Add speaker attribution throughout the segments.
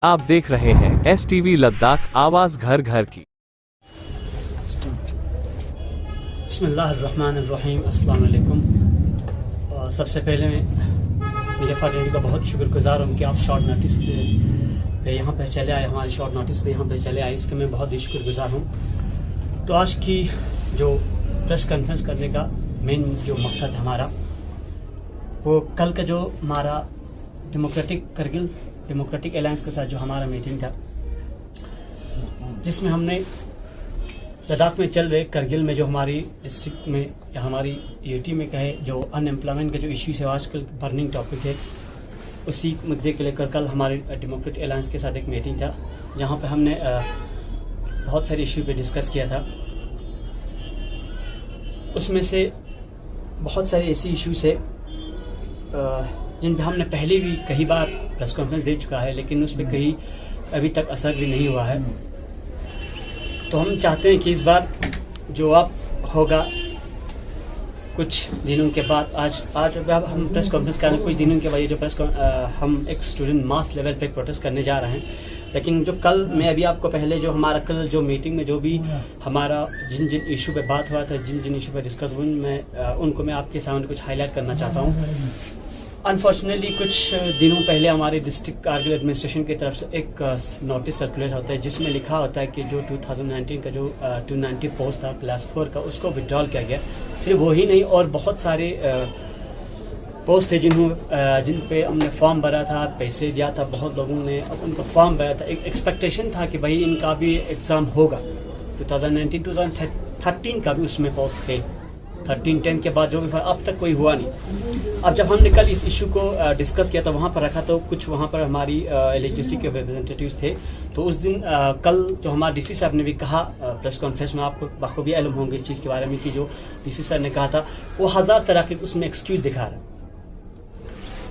Speaker 1: आप देख रहे हैं STV लद्दाख, आवाज घर घर की।
Speaker 2: बिस्मिल्लाहिर्रहमानिर्रहीम, अस्सलाम वालेकुम। सबसे पहले मैं मेरे फैमिली का बहुत शुक्रगुजार हूँ कि आप शॉर्ट नोटिस पे यहाँ पे चले आए, हमारे शॉर्ट नोटिस पे यहाँ पे चले आए, इसके मैं बहुत ही शुक्रगुजार हूँ। तो आज की जो प्रेस कॉन्फ्रेंस करने का मेन जो मकसद है हमारा, वो कल का जो हमारा करगिल डेमोक्रेटिक अलायंस के साथ जो हमारा मीटिंग था, जिसमें हमने लद्दाख में चल रहे करगिल में जो हमारी डिस्ट्रिक्ट में या हमारी यूटी में कहे जो अनएम्प्लॉयमेंट का जो इश्यूज है आजकल बर्निंग टॉपिक है, उसी मुद्दे के लेकर कल हमारे डेमोक्रेटिक अलायंस के साथ एक मीटिंग था, जहां पे हमने बहुत सारे इश्यू पे डिस्कस किया था। उसमें से बहुत सारे ऐसे इश्यूज है जिन पे हमने पहले भी कई बार प्रेस कॉन्फ्रेंस दे चुका है, लेकिन उस पर कहीं अभी तक असर भी नहीं हुआ है। तो हम चाहते हैं कि इस बार जो अब होगा कुछ दिनों के बाद, आज अब हम प्रेस कॉन्फ्रेंस करें, कुछ दिनों के बाद ये जो हम एक स्टूडेंट मास लेवल पे प्रोटेस्ट करने जा रहे हैं। लेकिन जो कल मैं अभी आपको पहले जो हमारा कल जो मीटिंग में जो भी हमारा जिन जिन इशू पे बात हुआ था, जिन जिन इशू पे डिस्कस हुआ, उनको मैं आपके सामने कुछ हाईलाइट करना चाहता हूँ। अनफॉर्चुनेटली कुछ दिनों पहले हमारे डिस्ट्रिक्ट कारगिल एडमिनिस्ट्रेशन की तरफ से एक नोटिस सर्कुलेट होता है, जिसमें लिखा होता है कि जो 2019 का जो 290 पोस्ट था क्लास 4 का, उसको विड्रॉल किया गया। सिर्फ वो ही नहीं, और बहुत सारे पोस्ट थे जिन पे हमने फॉर्म भरा था, पैसे दिया था, बहुत लोगों ने उनका फॉर्म भरा था। एक एक्सपेक्टेशन था कि भाई इनका भी एग्ज़ाम होगा। 2013 का भी उसमें पोस्ट थे, 13-10 के बाद जो भी अब तक कोई हुआ नहीं। अब जब हमने कल इस इशू को डिस्कस किया था, वहाँ पर रखा, तो कुछ वहाँ पर हमारी एलएचडीसी के रिप्रेजेंटेटिव्स थे। तो उस दिन कल जो हमारे डीसी साहब ने भी कहा प्रेस कॉन्फ्रेंस में, आपको बखूबी इल्म होंगे इस चीज़ के बारे में कि जो डीसी सर ने कहा था वो 1000 तरह के उसमें एक्सक्यूज दिखा रहा है।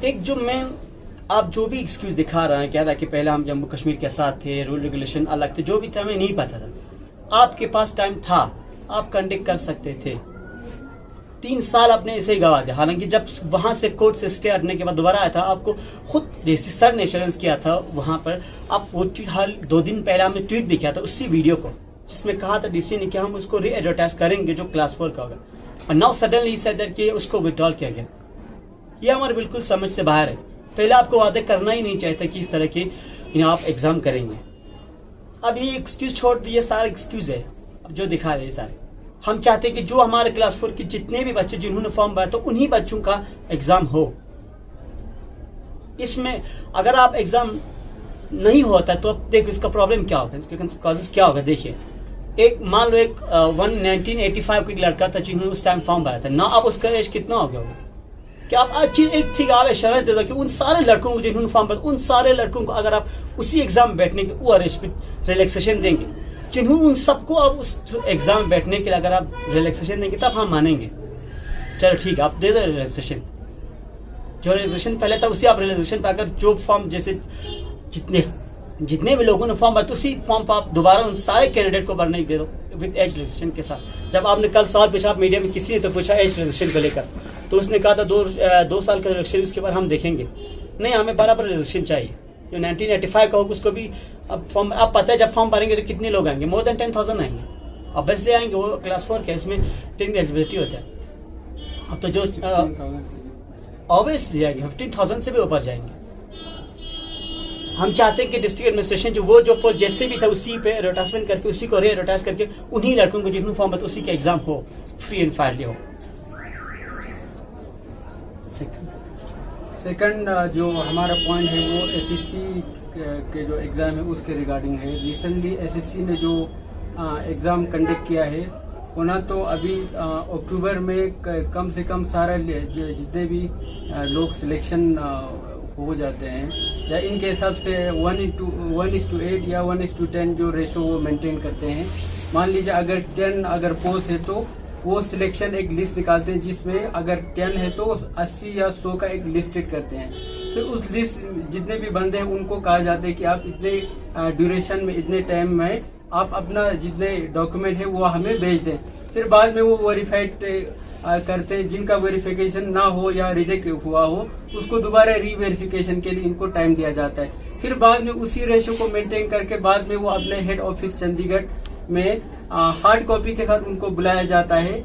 Speaker 2: एक जो मैं आप जो भी एक्सक्यूज दिखा रहा है, कह रहा है कि पहले हम जम्मू कश्मीर के साथ थे, रूल रेगुलेशन अलग थे, जो भी था हमें नहीं पता था। आपके पास टाइम था, आप कंडक्ट कर सकते थे। 3 साल आपने ऐसे ही गवा दिया। हालांकि जब वहां से कोर्ट से स्टे हटने के बाद दोबारा आया था, आपको खुद डीसी सर ने एश्योरेंस किया था वहां पर। आप वो हाल 2 दिन पहले हमने ट्वीट भी किया था उसी वीडियो को, जिसमें कहा था डीसी ने कि हम उसको री एडवर्टाइज करेंगे जो क्लास 4 का होगा, और नाउ सडनली सेड कि उसको विड्रॉल किया गया। ये हमारे बिल्कुल समझ से बाहर है। पहले आपको वादे करना ही नहीं चाहिए कि इस तरह के आप एग्जाम करेंगे। अब ये एक्सक्यूज छोड़ दिए, सारे एक्सक्यूज है अब जो दिखा रहे हैं सारे। हम चाहते हैं कि जो हमारे क्लास 4 के जितने भी बच्चे जिन्होंने फॉर्म भरा, तो उन्हीं बच्चों का एग्जाम हो। इसमें अगर आप एग्जाम नहीं होता तो अब देखो इसका प्रॉब्लम क्या होगा, इसके कॉजेस क्या होगा। देखिए, एक मान लो एक 1985 का एक लड़का था जिन्होंने उस टाइम फॉर्म भरा था ना, अब उसका एज कितना हो गया होगा? क्या आप अच्छी एक थी आप एश्योरेंस दे दो कि उन सारे लड़कों को जिन्होंने फॉर्म भरा, उन सारे लड़कों को अगर आप उसी एग्जाम में बैठने के वो रिलैक्सेशन देंगे, जिन्होंने उन सबको आप उस एग्जाम में बैठने के लिए अगर आप रिलैक्सेशन देंगे, तब हम मानेंगे। चलो ठीक है, आप दे दो रिलैक्सेशन। जो रिलैक्सेशन पहले था उसी आप रिलैक्सेशन पे अगर जो फॉर्म जैसे जितने भी लोगों ने फॉर्म भरा, तो उसी फॉर्म पर आप दोबारा उन सारे कैंडिडेट को भरने दे दो विद एज रिलैक्सेशन के साथ। जब आपने कल सवाल पूछा, आप मीडिया में किसी ने तो पूछा एज रिलैक्सेशन को लेकर, तो उसने कहा था 2 साल का रिलैक्सेशन, उसके बाद हम देखेंगे। नहीं, हमें बराबर रिलैक्सेशन चाहिए। जो 1985 का होगा उसको भी अब फॉर्म, आप पता है जब फॉर्म भरेंगे तो कितने लोग आएंगे, मोर देन 10,000 आएंगे। अब बस ले आएंगे, वो क्लास 4 के इसमें 10 एलिजिबिलिटी होता है। अब तो जो ऑब्वियसली आएंगे 15,000 से भी ऊपर जाएंगे। हम चाहते हैं कि डिस्ट्रिक्ट एडमिनिस्ट्रेशन जो वो जो पोस्ट जैसे भी था उसी पे एडवर्टाइजमेंट करके, उसी को री एडवर्टाइज करके, उन्हीं लड़कों को जिन्होंने फॉर्म भरा उसी का एग्जाम हो, फ्री एंड फायरली हो।
Speaker 3: सेकंड जो हमारा पॉइंट है वो एसएससी के जो एग्ज़ाम है उसके रिगार्डिंग है। रिसेंटली एसएससी ने जो एग्ज़ाम कंडक्ट किया है, होना तो अभी अक्टूबर में कम से कम सारा जितने भी लोग सिलेक्शन हो जाते हैं, या इनके हिसाब से 1:8 या 1:10 जो रेशो वो मेंटेन करते हैं। मान लीजिए अगर 10 अगर पोस्ट है तो वो सिलेक्शन एक लिस्ट निकालते हैं, जिसमें अगर 10 है तो 80 या 100 का एक लिस्टेड करते हैं। फिर उस लिस्ट जितने भी बंदे हैं उनको कहा जाता है कि आप इतने ड्यूरेशन में, इतने टाइम में आप अपना जितने डॉक्यूमेंट है वो हमें भेज दें। फिर बाद में वो वेरीफाइड करते हैं, जिनका वेरिफिकेशन ना हो या रिजेक्ट हुआ हो उसको दोबारा रीवेरिफिकेशन के लिए इनको टाइम दिया जाता है। फिर बाद में उसी रेशो को मेंटेन करके बाद में वो अपने हेड ऑफिस चंडीगढ़ में हार्ड कॉपी के साथ उनको बुलाया जाता है।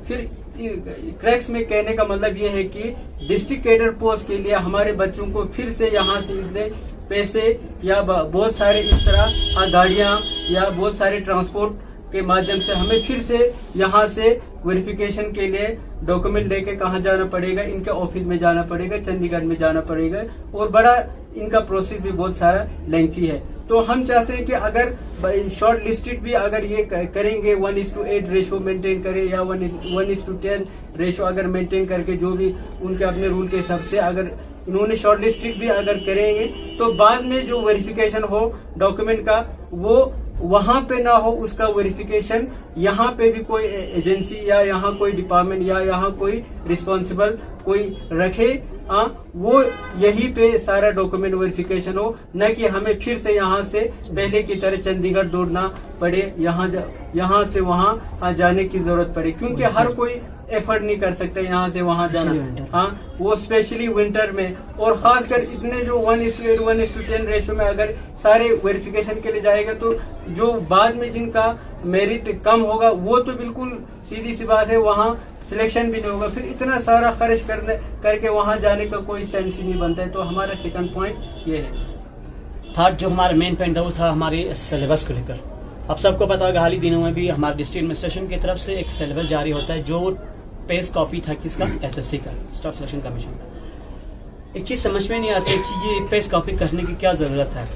Speaker 3: फिर क्रैक्स में कहने का मतलब ये है कि डिस्ट्रिक्ट कैडर पोस्ट के लिए हमारे बच्चों को फिर से यहाँ से इतने पैसे या बहुत सारे इस तरह गाड़ियां या बहुत सारे ट्रांसपोर्ट के माध्यम से हमें फिर से यहाँ से वेरिफिकेशन के लिए डॉक्यूमेंट लेके कहाँ जाना पड़ेगा, इनके ऑफिस में जाना पड़ेगा, चंडीगढ़ में जाना पड़ेगा और बड़ा इनका प्रोसेस भी बहुत सारा लेंथी है। तो हम चाहते हैं कि अगर शॉर्ट लिस्टेड भी अगर ये करेंगे 1:8 रेशो मेंटेन करें या 1:10 रेशो अगर मेंटेन करके जो भी उनके अपने रूल के हिसाब से अगर इन्होंने शॉर्ट लिस्टेड भी अगर करेंगे तो बाद में जो वेरिफिकेशन हो डॉक्यूमेंट का वो वहां पे ना हो, उसका वेरिफिकेशन यहाँ पे भी कोई एजेंसी या यहाँ कोई डिपार्टमेंट या यहाँ कोई रिस्पॉन्सिबल कोई रखे, वो यहीं पे सारा डॉक्यूमेंट वेरिफिकेशन हो, न कि हमें फिर से यहाँ से पहले की तरह चंडीगढ़ दौड़ना पड़े, यहाँ से वहाँ जाने की जरूरत पड़े, क्योंकि हर कोई एफर्ट नहीं कर सकते यहाँ से वहाँ जाना। वो स्पेशली विंटर में और खासकर इतने जो 1:8 1:10 रेशो में अगर सारे वेरिफिकेशन के लिए जाएगा तो जो बाद में जिनका मेरिट कम होगा वो तो बिल्कुल सीधी सी बात है वहाँ सिलेक्शन भी नहीं होगा, फिर इतना सारा खर्च करके वहाँ जाने का कोई सेंस ही नहीं बनता है। तो हमारा सेकंड पॉइंट ये है।
Speaker 2: थर्ड जो हमारा मेन पॉइंट था वो था हमारे सिलेबस को लेकर। अब सबको पता होगा हाल ही दिनों में भी हमारे डिस्ट्रिक्ट एडमिनिस्ट्रेशन की तरफ से एक सिलेबस जारी होता है जो पेज कॉपी था किसका, एसएससी का, स्टाफ सिलेक्शन कमीशन का। एक चीज समझ में नहीं आती कि ये पेज कॉपी करने की क्या जरूरत है।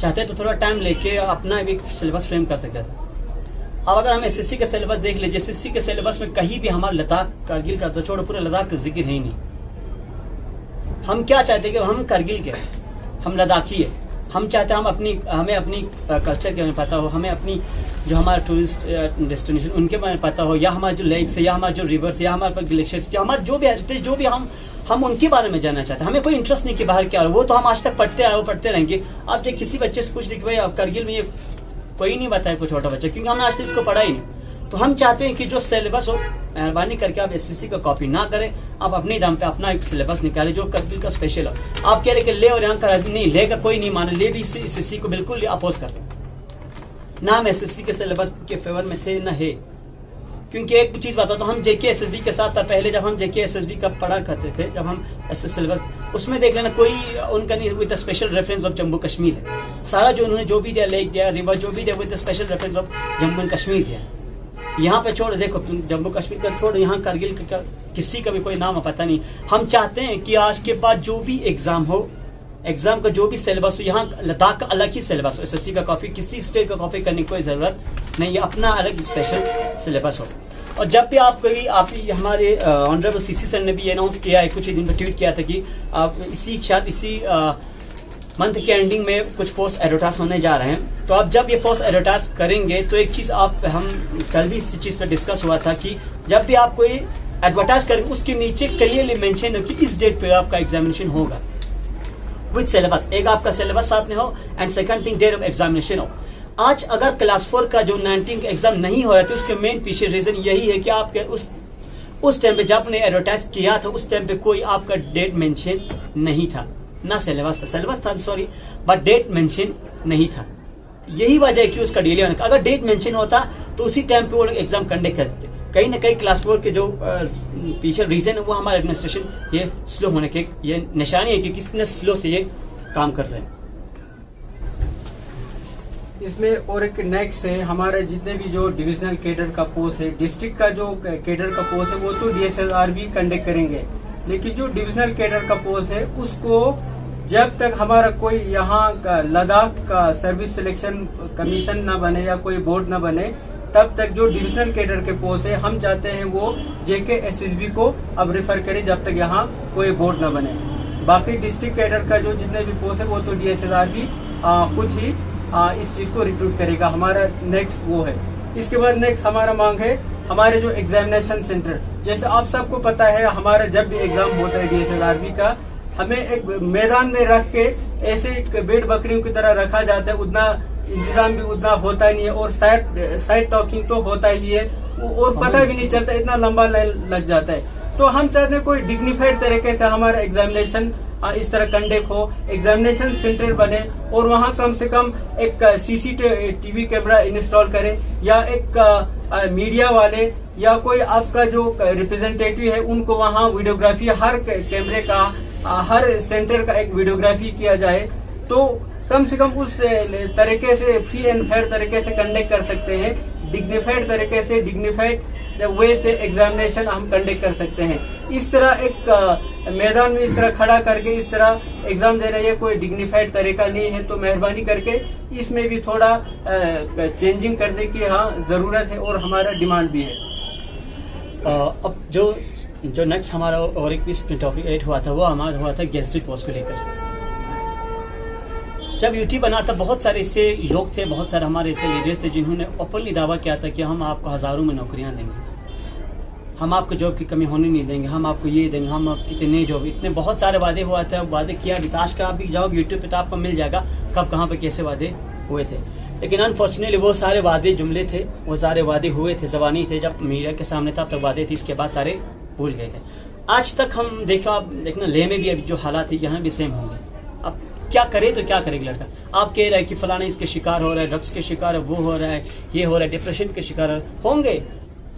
Speaker 2: चाहते तो थोड़ा टाइम लेके अपना एक सिलेबस फ्रेम कर सकते थे। अब अगर हम एसएससी का सिलेबस देख लीजिए, एसएससी के सिलेबस में कहीं भी हमारा लद्दाख कारगिल का तो छोड़ो पूरे लद्दाख का जिक्र है ही नहीं। हम क्या चाहते हैं कि हम कारगिल के, हम लद्दाखी है, हम चाहते हैं हमें अपनी कल्चर के बारे में पता हो, हमें अपनी जो हमारा टूरिस्ट डेस्टिनेशन उनके बारे में पता हो, या हमारे जो लेक्स है या हमारे जो रिवर्स या हमारे ग्लेशियर्स या हमारे जो भी हेरिटेज जो भी हम उनके बारे में जानना चाहते हैं। हमें कोई इंटरेस्ट नहीं कि बाहर क्या हो, वो तो हम आज तक पढ़ते आए, वो पढ़ते रहेंगे। आप जो किसी बच्चे से पूछ रहे कि भाई आप कारगिल में ये कोई नहीं बताया कोई छोटा बच्चा, क्योंकि हमने आज तक इसको पढ़ा ही नहीं। तो हम चाहते हैं कि जो सिलेबस हो मेहरबानी करके आप एसएससी का कॉपी ना करें, आप अपने दम पे अपना एक सिलेबस निकालें जो कारगिल का स्पेशल हो। आप कह रहे कि ले और यहाँ का राजी नहीं लेगा, कोई नहीं माने, ले भी एसएससी को बिल्कुल अपोज कर रहे ना। हम एसएससी के सिलेबस के फेवर में थे न है, क्योंकि एक चीज बताता हूँ, हम जेके एसएसबी के साथ था पहले, जब हम जेके एसएसबी का पढ़ा करते थे, जब हम एसएस सिलेबस उसमें देख लेना कोई उनका नहीं with special reference of Jammu Kashmir है। सारा जो उन्होंने जो भी दिया, लेक दिया, रिवर जो भी दिया with special reference of Jammu and Kashmir दिया। यहाँ पे छोड़ देखो जम्मू कश्मीर का छोड़, यहाँ कारगिल का किसी का भी कोई नाम पता नहीं। हम चाहते हैं कि आज के बाद जो भी एग्जाम हो, एग्जाम का जो भी सिलेबस हो, यहाँ लद्दाख का अलग ही सिलेबस हो, एसएससी का कॉपी किसी स्टेट का कॉपी करने की कोई जरूरत नहीं है, अपना अलग स्पेशल सिलेबस हो। और जब भी आप हमारे ऑनरेबल सीसी सर ने भी अनाउंस किया है, कुछ ही दिन पर ट्वीट किया था कि आप इसी मंथ के एंडिंग में कुछ पोस्ट एडवर्टाइज होने जा रहे हैं। तो आप जब ये पोस्ट एडवर्टाइज करेंगे तो एक चीज हम कल भी इस चीज पर डिस्कस हुआ था कि जब भी आप कोई एडवर्टाइज करेंगे उसके नीचे क्लियरली मेंशन हो कि इस डेट पे आपका एग्जामिनेशन होगा विद सिलेबस। एक आपका सिलेबस साथ में हो and second thing date of examination हो। आज अगर क्लास 4 का जो 19 का एग्जाम नहीं हो रहा था, उसके मेन पीछे रीजन यही है कि आपके उस टाइम पे जब आपने एडवर्टाइज किया था उस टाइम पे कोई आपका डेट मेंशन नहीं था, ना सिलेबस था सॉरी, बट डेट मेंशन नहीं था। यही वजह है कि उसका डिले होने का। अगर डेट मेंशन होता तो उसी टाइम पे वो लोग एग्जाम कंडक्ट करते थे। कहीं ना कहीं क्लास 4 के जो पीछे रीजन है वो हमारा एडमिनिस्ट्रेशन ये स्लो होने के ये निशानी है कि कितने स्लो से ये काम कर रहे हैं।
Speaker 3: इसमें और एक नेक्स्ट है हमारे जितने भी जो डिविजनल कैडर का पोस्ट है, डिस्ट्रिक्ट का जो कैडर का पोस्ट है वो तो डीएसएलआर भी कंडक्ट करेंगे, लेकिन जो डिविजनल कैडर का पोस्ट है उसको जब तक हमारा कोई यहाँ का लद्दाख का सर्विस सिलेक्शन कमीशन ना बने या कोई बोर्ड ना बने, तब तक जो डिविजनल कैडर के पोस्ट है हम चाहते हैं वो जेके एसएसबी को अब रेफर करें जब तक यहाँ कोई बोर्ड ना बने। बाकी डिस्ट्रिक्ट कैडर का जो जितने भी पोस्ट है वो तो डीएसएलआर भी खुद ही इस चीज को रिक्रूट करेगा। हमारा नेक्स्ट वो है। इसके बाद नेक्स्ट हमारा मांग है हमारे जो एग्जामिनेशन सेंटर, जैसे आप सबको पता है हमारा जब भी एग्जाम होता है डीएसएलआरबी का, हमें एक मैदान में रख के ऐसे भेड़ बकरियों की तरह रखा जाता है, उतना इंतजाम भी उतना होता नहीं है और साइड टॉकिंग तो होता ही है और पता भी नहीं चलता, इतना लंबा लाइन लग जाता है। तो हम चाहते हैं कोई डिग्निफाइड तरीके से हमारा एग्जामिनेशन इस तरह कंडक्ट हो, एग्जामिनेशन सेंटर बने और वहाँ कम से कम एक CCTV कैमरा इंस्टॉल करें, या एक मीडिया वाले या कोई आपका जो रिप्रेजेंटेटिव है उनको वहाँ वीडियोग्राफी, हर कैमरे का हर सेंटर का एक वीडियोग्राफी किया जाए, तो कम से कम उस तरीके से फ्री एंड फेयर तरीके से कंडक्ट कर सकते हैं, डिग्निफाइड तरीके से, डिग्निफाइड वे से एग्जामिनेशन हम कंडक्ट कर सकते हैं। इस तरह एक मैदान में इस तरह खड़ा करके इस तरह एग्जाम दे रही है, कोई डिग्निफाइड तरीका नहीं है। तो मेहरबानी करके इसमें भी थोड़ा चेंजिंग करने की जरूरत है और हमारा डिमांड भी है।
Speaker 2: अब जो नेक्स्ट हमारा और एक इसमें टॉपिक ऐड हुआ था वो हमारा हुआ था गेस्टेड पोस्ट को लेकर। जब यूटी बना था बहुत सारे ऐसे लोग थे, बहुत सारे हमारे ऐसे लीडर्स थे जिन्होंने ओपनली दावा किया था कि हम आपको हजारों में नौकरियां देंगे, हम आपको जॉब की कमी होने नहीं देंगे, हम आपको ये देंगे, हम इतने जॉब, इतने बहुत सारे वादे हुआ थे। वादे किया विकास का भी जाओ यूट्यूब पे तो आपको मिल जाएगा कब कहाँ पे कैसे वादे हुए थे। लेकिन अनफॉर्चुनेटली वो सारे वादे जुमले थे, वो सारे वादे हुए थे, जबानी थे, जब मीडिया के सामने था तब वादे थे, इसके बाद सारे भूल गए थे। आज तक हम देखना लेह में भी अभी जो हालात है यहाँ भी सेम होंगे। अब क्या करे तो क्या करेगा लड़का? आप कह रहे हैं कि फलाना इसके शिकार हो रहा है, ड्रग्स के शिकार है, वो हो रहा है, ये हो रहा है, डिप्रेशन के शिकार होंगे,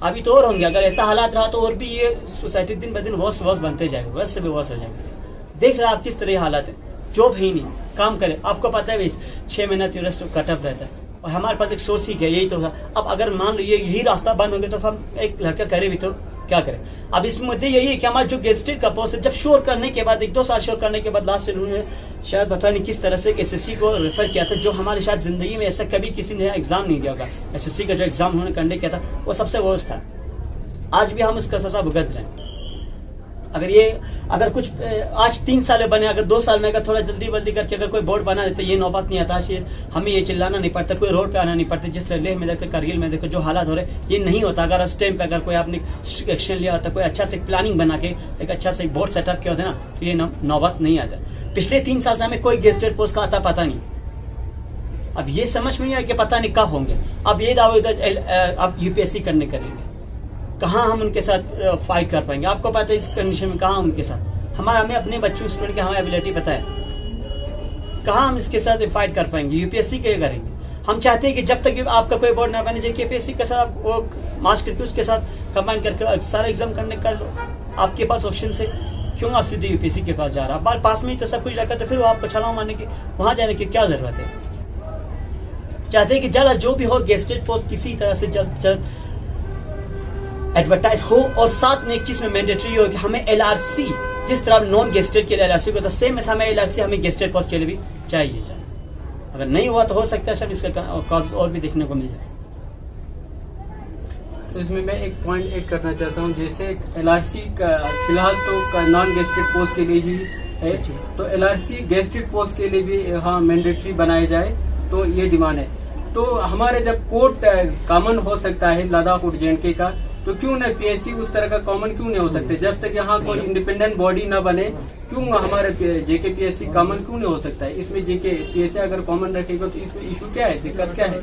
Speaker 2: अभी तो और होंगे। अगर ऐसा हालात रहा तो और भी ये सोसाइटी दिन ब दिन वर्स बनते जाएगा, वर्स से भी वर्स हो जाएगा। देख रहे आप किस तरह हालात है, जॉब है ही नहीं, काम करे। आपको पता है 6 महीना टूरिस्ट कटअप रहता है और हमारे पास एक सोर्स ही है, यही तो था। अब अगर मान लो यही रास्ता बंद हो गया तो हम एक लड़का करे भी तो क्या करें? अब इस मुद्दे यही है कि हमारा जो गेस्टेड का पोस्ट जब शोर करने के बाद 1-2 साल शोर करने के बाद लास्ट उन्होंने शायद पता नहीं किस तरह से SSC को रेफर किया था, जो हमारे शायद जिंदगी में ऐसा कभी किसी ने एग्जाम नहीं दिया होगा। SSC का जो एग्जाम उन्होंने कंडक्ट किया था वो सबसे वर्स्ट था। आज भी हम इसका सजा भुगत रहे हैं। अगर कुछ आज 3 साल बने, अगर 2 साल में अगर थोड़ा जल्दी करके अगर कोई बोर्ड बना देते, ये नौबत नहीं आता, हमें ये चिल्लाना नहीं पड़ता, कोई रोड पे आना नहीं पड़ता। जिस तरह लेह में देखो, कारगिल में देखो जो हालात हो रहे, ये नहीं होता अगर उस टाइम पे अगर कोई आपने एक्शन लिया होता, कोई अच्छा से प्लानिंग बना के एक अच्छा से बोर्ड सेटअप किया होता ना, तो ये नौबत नहीं आता। पिछले 3 साल से हमें कोई गेस्टेड पोस्ट का आता पता नहीं। अब ये समझ में नहीं आया कि पता नहीं कब होंगे। अब ये दावा अब UPSC करने करेंगे, कहाँ हम उनके साथ फाइट कर पाएंगे? आपको पता है इस कंडीशन में कहाँ उनके साथ हमें अपने बच्चों स्टूडेंट की हमें एबिलिटी पता है, कहाँ हम इसके साथ फाइट कर पाएंगे? UPSC के करेंगे। हम चाहते हैं कि जब तक आपका कोई बोर्ड ना बने, JKPSC के साथ वो मार्च करके उसके साथ कंबाइन करके सारा एग्जाम करने कर लो। आपके पास ऑप्शन है, क्यों आप सीधे UPSC के पास जा रहा? आप पास में ही तो सब कुछ रखा, तो फिर आप छलांग मारने की वहां जाने की क्या जरूरत है? चाहते हैं कि जल्द जो भी हो गेस्टेड पोस्ट किसी तरह से जल्द एडवर्टाइज हो, और साथ में एक चीज में मैंडेटरी हो कि हमें LRC जिस तरह नॉन गेस्टेड के लिए LRC को, तो सेम हमें LRC हमें गेस्टेड पोस्ट के लिए भी चाहिए। अगर नहीं हुआ तो हो सकता है शायद इसका कॉज और भी देखने को मिल जाए।
Speaker 3: तो इसमें मैं एक पॉइंट ऐड करना चाहता हूँ। जैसे LRC का फिलहाल तो नॉन गेस्टेड पोस्ट के लिए ही है, तो LRC गेस्टेड पोस्ट के लिए भी मैंडेटरी बनाया जाए, तो ये डिमांड है। तो हमारे जब कोर्ट कॉमन हो सकता है लद्दाख और JNK का, तो क्यों न PSC उस तरह का कॉमन क्यों नहीं हो सकते? जब तक यहाँ कोई इंडिपेंडेंट बॉडी ना बने, क्यों हमारे JKPSC कॉमन क्यों नहीं हो सकता है? इसमें JKPSC अगर कॉमन रखेगा तो इसमें इशू क्या है, दिक्कत क्या है?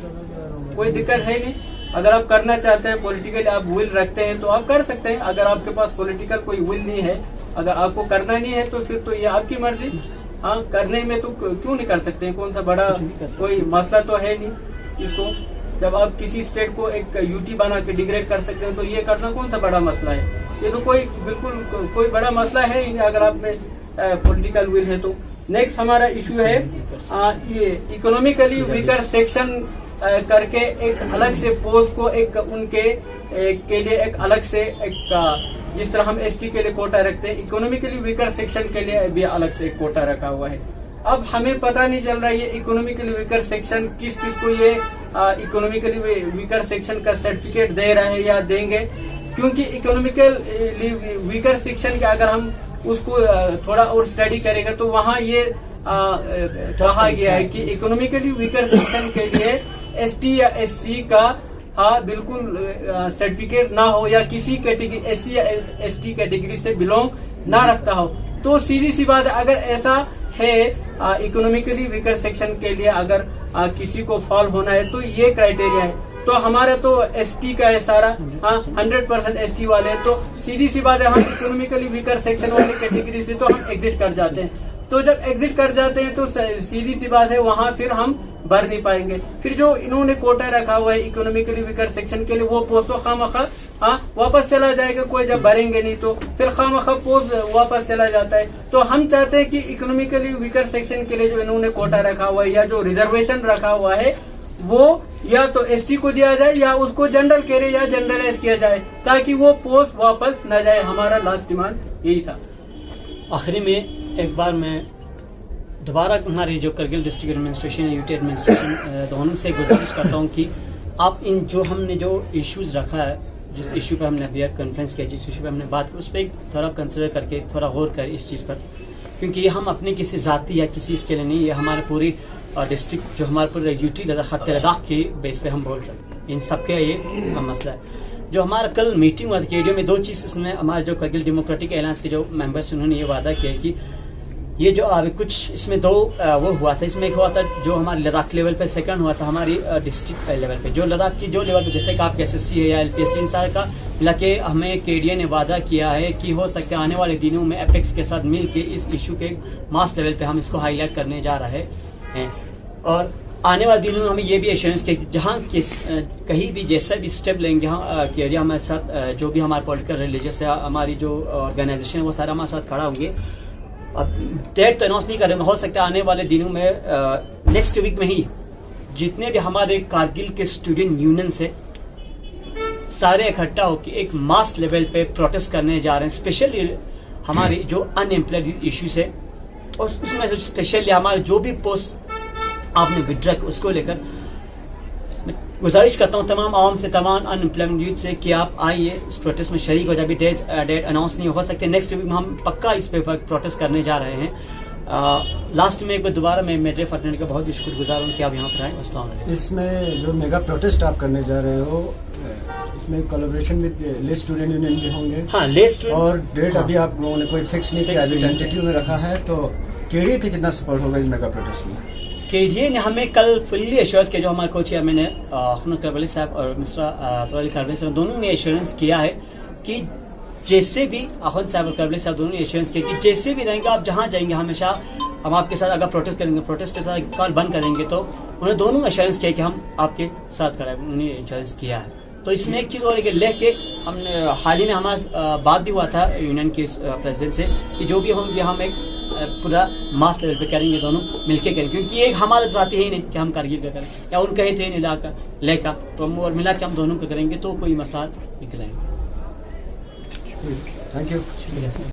Speaker 3: कोई दिक्कत है नहीं। अगर आप करना चाहते हैं, पॉलिटिकली आप विल रखते हैं तो आप कर सकते हैं। अगर आपके पास पॉलिटिकल कोई विल नहीं है, अगर आपको करना नहीं है, तो फिर तो ये आपकी मर्जी। हाँ, करने में तो क्यों नहीं कर सकते हैं? कौन सा बड़ा कोई मसला तो है नहीं इसको। जब आप किसी स्टेट को एक UT बना के डिग्रेड कर सकते हैं, तो ये करना कौन सा बड़ा मसला है? ये तो बिल्कुल कोई बड़ा मसला है ही नहीं, अगर आप में पॉलिटिकल विल है तो। नेक्स्ट हमारा इशू है ये इकोनॉमिकली वीकर सेक्शन करके एक अलग से पोस्ट को एक उनके के लिए एक अलग से एक जिस तरह हम ST के लिए कोटा रखते हैं, इकोनॉमिकली वीकर सेक्शन के लिए भी अलग से एक कोटा रखा हुआ है। अब हमें पता नहीं चल रहा है ये इकोनॉमिकली वीकर सेक्शन किस को ये इकोनॉमिकली वीकर सेक्शन का सर्टिफिकेट दे रहा है या देंगे, क्योंकि इकोनॉमिकल वीकर सेक्शन के अगर हम उसको थोड़ा और स्टडी करेंगे तो वहाँ ये कहा गया है कि इकोनॉमिकली वीकर सेक्शन के लिए ST या SC का बिल्कुल सर्टिफिकेट ना हो, या किसी कैटेगरी SC या ST कैटेगरी से बिलोंग ना रखता हो। तो सीधी सी बात है, अगर ऐसा है इकोनॉमिकली वीकर सेक्शन के लिए अगर किसी को फॉल होना है तो ये क्राइटेरिया है। तो हमारा तो ST का है सारा, 100% ST वाले हैं, तो सीधी सी बात है हम इकोनॉमिकली वीकर सेक्शन वाले कैटेगरी से तो हम एग्जिट कर जाते हैं। तो जब एग्जिट कर जाते हैं तो सीधी सी बात है वहां फिर हम भर नहीं पाएंगे। फिर जो इन्होंने कोटा रखा हुआ है इकोनॉमिकली वीकर सेक्शन के लिए, वो पोस्ट तो खामखा वापस चला जाएगा, कोई जब भरेंगे नहीं तो फिर खामखा पोस्ट वापस चला जाता है। तो हम चाहते हैं कि इकोनॉमिकली वीकर सेक्शन के लिए जो इन्होंने कोटा रखा हुआ है या जो रिजर्वेशन रखा हुआ है वो या तो एसटी को दिया जाए या उसको जनरल कैरे या जनरलाइज किया जाए, ताकि वो पोस्ट वापस न जाए। हमारा लास्ट डिमांड यही था।
Speaker 2: आखिरी में एक बार मैं दोबारा हमारी जो Kargil district administration UT administration दोनों से गुजारिश करता हूँ कि आप इन जो हमने जो इश्यूज रखा है, जिस इशू पर हमने अभी कॉन्फ्रेंस किया, जिस इशू पर हमने बात की, उस पर थोड़ा कंसिडर करके थोड़ा गौर करें इस चीज़ पर, क्योंकि ये हम अपने किसी जाति या किसी इसके लिए नहीं, ये हमारे पूरी डिस्ट्रिक्ट जो हमारे पूरे यूटी खत्ते लद्दाख के बेस पे हम बोल रहे हैं, इन सबके ये मसला है। जो हमारा कल मीटिंग हुआ था केडियो में, दो चीज़ इसमें हमारे जो करगिल डेमोक्रेटिक अलायंस के जो मेंबर्स उन्होंने ये वादा किया कि ये जो अभी कुछ इसमें दो वो हुआ था, इसमें एक हुआ था जो हमारे लद्दाख लेवल पे, सेकंड हुआ था हमारी डिस्ट्रिक्ट लेवल पे। जो लद्दाख की जो लेवल पे जैसे कि आपके एसएससी है या एलपीएससी, इन सारे का मिला के हमें केडीए ने वादा किया है कि हो सकता है आने वाले दिनों में एपेक्स के साथ मिल के इस इशू के मास लेवल पे हम इसको हाईलाइट करने जा रहे हैं। और आने वाले दिनों में हमें ये भी एश्योरेंस किया कि जहाँ कहीं भी जैसा भी स्टेप लेंगे हम केडीए हमारे साथ, जो भी हमारे पॉलिटिकल रिलीजियस है, हमारी जो ऑर्गेनाइजेशन है, वो सारा हमारे साथ खड़ा होंगे। अब डेट तो अनाउंस नहीं करेंगे, हो सकता है आने वाले दिनों में नेक्स्ट वीक में ही जितने भी हमारे कारगिल के स्टूडेंट यूनियन से सारे इकट्ठा होकर एक मास लेवल पे प्रोटेस्ट करने जा रहे हैं, स्पेशली हमारी जो अनएम्प्लॉयड इश्यूज है और उसमें स्पेशली हमारे जो भी पोस्ट आपने विड्रॉ उसको लेकर मैं गुजारिश करता हूँ तमाम आवाम से, तमाम अनएम्प्लॉयमेंट यूथ से कि आप आइए इस प्रोटेस्ट में शरीक हो जाए। अभी डेट अनाउंस नहीं हो सकते, नेक्स्ट वीक में हम पक्का इस पे प्रोटेस्ट करने जा रहे हैं। लास्ट में एक बार दोबारा मैं मेरे फटने का बहुत शुक्रगुजार हूँ कि आप यहाँ पर आए। अस्सलाम वालेकुम।
Speaker 4: इसमें जो मेगा प्रोटेस्ट आप करने जा रहे हो, इसमें कोलैबोरेशन विद ले स्टूडेंट यूनियन भी होंगे?
Speaker 2: हाँ, ले स्टूडेंट।
Speaker 4: और डेट अभी आप लोगों ने कोई फिक्स नहीं किया, अभी टेंटेटिव में रखा है, तो केडीए का कितना सपोर्ट होगा इस मेगा प्रोटेस्ट में?
Speaker 2: केडीए ने हमें कल फुल्ली एश्योरेंस किया, जो हमारे को चेयरमैन है अहमद करबली साहब और मिस्टर सवाल करबली साहब, दोनों ने एश्योरेंस किया है कि जैसे भी अहमद साहब और करबली साहब दोनों ने एश्योरेंस किया कि जैसे भी रहेंगे आप, जहाँ जाएंगे हमेशा हम आपके साथ, अगर प्रोटेस्ट करेंगे प्रोटेस्ट के साथ कॉल बंद करेंगे, तो उन्होंने दोनों एश्योरेंस किया कि हम आपके साथ खड़े हैं, उन्होंने एश्योरेंस किया है। तो इसमें एक चीज़ और है, लेके हमने हाल ही में हमारा बात भी हुआ था यूनियन के प्रेसिडेंट से कि जो भी हम एक पूरा मास लेवल पे करेंगे, दोनों मिलके करेंगे, क्योंकि एक हमारा चाहते ही नहीं कि हम कारगिल का करें या उनका ही थे इलाका लेका, तो हम और मिला के हम दोनों को करेंगे तो कोई मसला निकलेंगे।
Speaker 4: Thank you.